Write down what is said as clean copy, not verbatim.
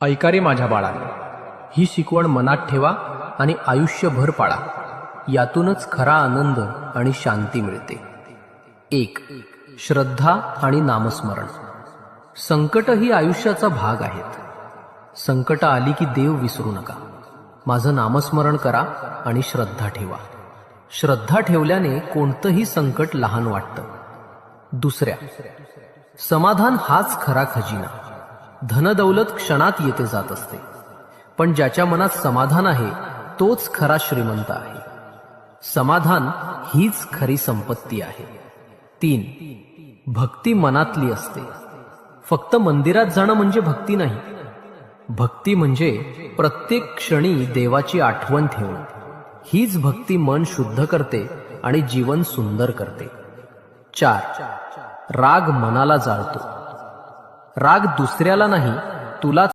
ऐका रे माझ्या बाळांनो, ही शिकवण मनात ठेवा आणि आयुष्यभर पाळा. यातूनच खरा आनंद आणि शांती मिळते. 1. श्रद्धा आणि नामस्मरण. संकट ही आयुष्याचा भाग आहेत. संकट आली की देव विसरू नका. माझं नामस्मरण करा आणि श्रद्धा ठेवा. श्रद्धा ठेवल्याने कोणतंही संकट लहान वाटतं. 2. समाधान हाच खरा खजिना. धनदौलत क्षणात येते जात असते, पण ज्याच्या मनात समाधान आहे तोच खरा श्रीमंत आहे. समाधान हीच खरी संपत्ती आहे. 3. भक्ती मनातली असते. फक्त मंदिरात जाणं म्हणजे भक्ती नाही. भक्ती म्हणजे प्रत्येक क्षणी देवाची आठवण ठेवणं. हीच भक्ती मन शुद्ध करते आणि जीवन सुंदर करते. 4. राग मनाला जाळतो. राग दुसऱ्याला नाही, तुलाच